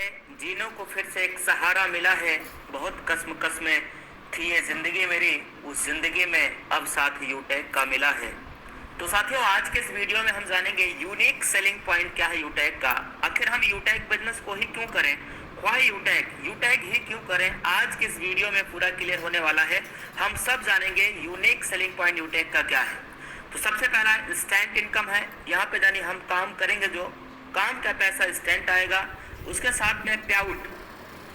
है, जीनों को फिर से एक सहारा मिला है। बहुत कस्में थी ये जिंदगी मेरी, उस जिंदगी में अब साथ यूटेक का मिला है। तो साथियों, आज के इस वीडियो में हम जानेंगे यूनिक सेलिंग पॉइंट क्या है यूटेक का। आखिर हम यूटेक बिजनेस को ही क्यों करें, व्हाई यूटेक ही क्यों करें, आज के इस वीडियो में पूरा क्लियर होने वाला है। हम सब जानेंगे यूनिक सेलिंग पॉइंट यूटेक का क्या है। तो सबसे पहला इंस्टेंट इनकम है। यहाँ पे जानी हम काम करेंगे, जो काम का पैसा इंस्टेंट आएगा। उसके साथ में पे आउट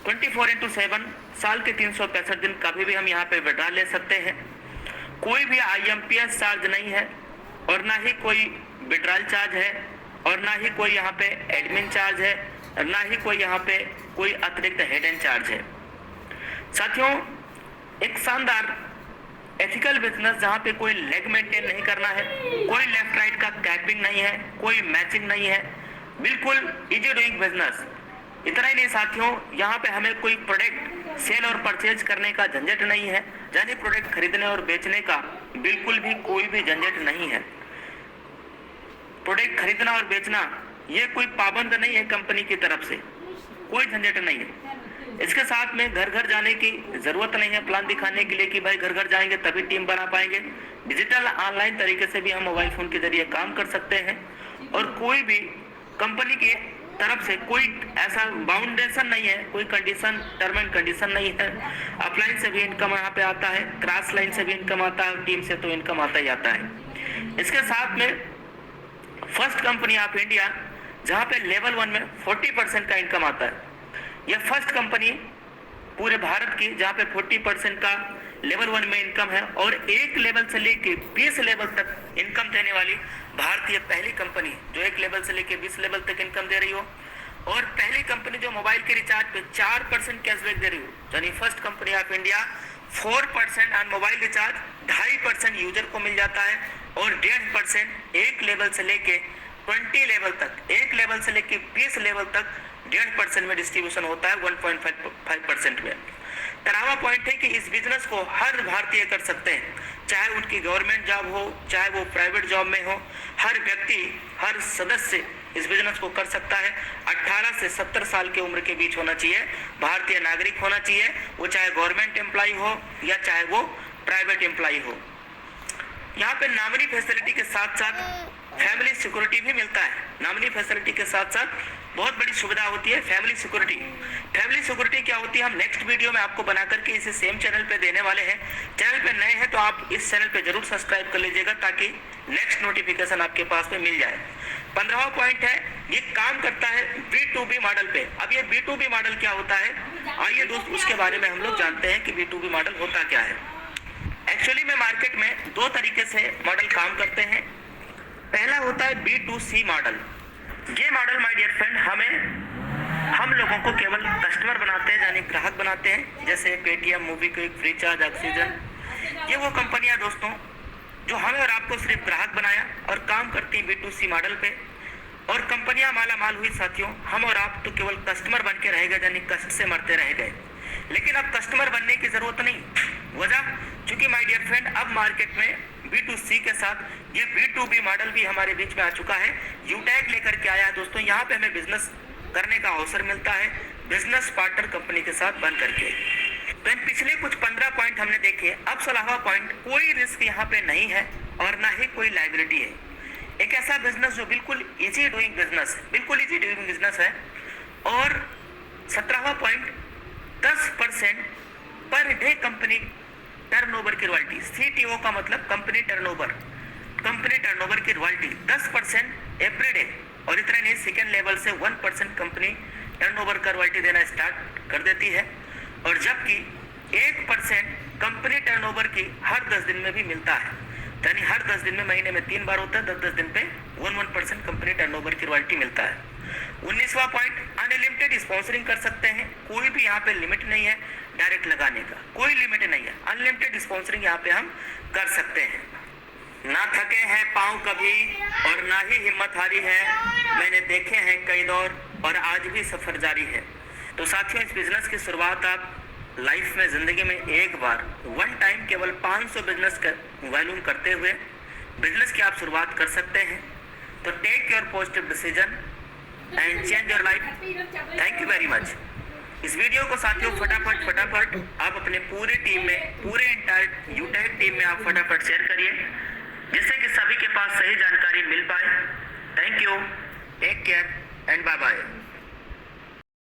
24/7 साल के 365 दिन कभी भी हम यहाँ पे विड्रॉ ले सकते हैं। कोई भी IMPS चार्ज नहीं है, और ना ही कोई विड्रॉल चार्ज है, और ना ही कोई यहाँ पे एडमिन चार्ज है, और ना ही कोई यहाँ पे कोई अतिरिक्त हिडन चार्ज है। साथियों, एक शानदार एथिकल बिजनेस जहाँ पे कोई लेग मेंटेन नहीं करना है, कोई लेफ्ट राइट का कैपिंग नहीं है, कोई मैचिंग नहीं है, बिल्कुल इजी डूइंग बिजनेस। इतना ही नहीं साथियों, यहाँ पे हमें कोई प्रोडक्ट सेल और परचेज करने का झंझट नहीं है, यानी प्रोडक्ट खरीदने और बेचने का बिल्कुल भी कोई भी झंझट नहीं है। प्रोडक्ट खरीदना और बेचना ये कोई पाबंद नहीं है, कंपनी की तरफ से कोई झंझट नहीं है। इसके साथ में घर घर जाने की जरूरत नहीं है प्लान दिखाने के लिए कि भाई घर घर जाएंगे तभी टीम बना पाएंगे। डिजिटल ऑनलाइन तरीके से भी हम मोबाइल फोन के जरिए काम कर सकते हैं, और कोई भी कंपनी की तरफ से कोई ऐसा बाउंडेशन नहीं है, कोई कंडीशन टर्म एंड कंडीशन नहीं है। अपलाइन से भी इनकम यहाँ पे आता है, क्रॉस लाइन से भी इनकम आता है, टीम से तो इनकम आता ही आता है। इसके साथ में फर्स्ट कंपनी ऑफ इंडिया जहाँ पे लेवल 1 में 40% का इनकम आता है। यह फर्स्ट कंपनी पूरे भारत की जहाँ पे 40% का लेवल 1 में इनकम है, और एक लेवल से लेके 20 लेवल तक इनकम देने वाली भारतीय पहली कंपनी जो एक लेवल से लेके 20 लेवल तक इनकम दे रही हो, और पहली कंपनी जो मोबाइल के रिचार्ज पे 4% कैशबैक दे रही हो। यानी first company of India 4% on mobile recharge 2.5% user को मिल जाता है, और 1.5% एक लेवल से लेके 20 लेवल तक, एक लेवल से लेके 20 लेवल तक 1.5% में डिस्ट्रीब्यूशन होता है 1.5% में। डरावा पॉइंट है कि इस बिजनेस को हर भारतीय कर सकते हैं, चाहे उनकी गवर्नमेंट जॉब हो, चाहे वो प्राइवेट जॉब में हो। हर व्यक्ति, हर सदस्य इस बिजनेस को कर सकता है। 18 से 70 साल की उम्र के बीच होना चाहिए, भारतीय नागरिक होना चाहिए, वो चाहे गवर्नमेंट एम्प्लॉय हो या चाहे वो प्राइवेट एम्प्लॉय हो। यहाँ पे नॉमिनी फैसिलिटी के साथ साथ फैमिली सिक्योरिटी भी मिलता है। नॉमिनी फैसिलिटी के साथ साथ बहुत बड़ी सुविधा होती है फैमिली सिक्योरिटी। फैमिली सिक्योरिटी क्या होती है, हम नेक्स्ट वीडियो में आपको बना करके इसे सेम चैनल पे देने वाले हैं। चैनल पे नए हैं तो आप इस चैनल पे जरूर सब्सक्राइब कर लीजिएगा, ताकि नेक्स्ट नोटिफिकेशन आपके पास में मिल जाए। 15वां पॉइंट है, ये काम करता है B2B मॉडल पे। अब ये B2B मॉडल क्या होता है, आइए दोस्त उसके बारे में हम लोग जानते हैं कि B2B मॉडल होता क्या है। एक्चुअली में मार्केट में दो तरीके से मॉडल काम करते हैं। पहला होता है B2C मॉडल। ये मॉडल माय डियर फ्रेंड हम लोगों को केवल कस्टमर बनाते हैं, यानी ग्राहक बनाते हैं, जैसे पेटीएम, मोबीक्विक, फ्रीचार्ज, ऑक्सीजन। ये वो कंपनियां दोस्तों जो हमें और आपको सिर्फ ग्राहक बनाया और काम करती हैं B2C मॉडल पे, और कंपनियां माला माल हुई साथियों। हम और आप तो केवल कस्टमर बन के रह गए, यानी कष्ट से मरते रह गए। लेकिन अब कस्टमर बनने की जरूरत नहीं। वजह चूंकि माय डियर फ्रेंड अब मार्केट में B2C के साथ ये B2B मॉडल भी हमारे बीच में आ चुका है। यूटेक लेकर के आया है दोस्तों। यहाँ पे हमें बिजनेस करने का अवसर मिलता है बिजनेस पार्टनर कंपनी के साथ बन करके। तो पिछले कुछ 15 पॉइंट हमने देखे। अब 16वां पॉइंट, कोई रिस्क यहाँ पे नहीं है और ना ही कोई लायबिलिटी है। एक ऐसा बिजनेस जो बिल्कुल इजी डूइंग बिजनेस है, बिल्कुल इजी डूइंग बिजनेस है। और 17वां point, 10% per day company turnover की रॉयल्टी। CTO का मतलब कंपनी टर्नओवर की रॉयल्टी 10% एवरी डे। और इतना नहीं, सेकेंड लेवल से 1% कंपनी टर्नओवर का रॉयल्टी देना स्टार्ट कर देती है, और जबकि 1% कंपनी टर्नओवर की हर 10 दिन में भी मिलता है। यानी हर 10 दिन में, महीने में 3 बार होता है, 10-10 दिन पे 1% कंपनी टर्नओवर की रॉयल्टी मिलता है। 19वां पॉइंट, अनलिमिटेड स्पॉन्सरिंग कर सकते हैं। कोई भी यहाँ पे लिमिट नहीं है डायरेक्ट लगाने का, कोई लिमिट नहीं है। अनलिमिटेड स्पॉन्सरिंग यहाँ पे हम कर सकते हैं। ना थके हैं पाँव कभी और ना ही हिम्मत हारी है, मैंने देखे हैं कई दौर और आज भी सफर जारी है। तो साथियों, इस बिजनेस की शुरुआत आप लाइफ में, जिंदगी में एक बार, वन टाइम, केवल 500 बिजनेस का वॉल्यूम करते हुए बिजनेस की आप शुरुआत कर सकते हैं। तो take your positive decision, and change your life. Thank you very much. इस वीडियो को साथियों फटाफट आप अपने पूरे टीम में, पूरे एंटायर यूटेक टीम में आप फटाफट शेयर करिए, जिससे कि सभी के पास सही जानकारी मिल पाए। Thank you, take care and bye bye.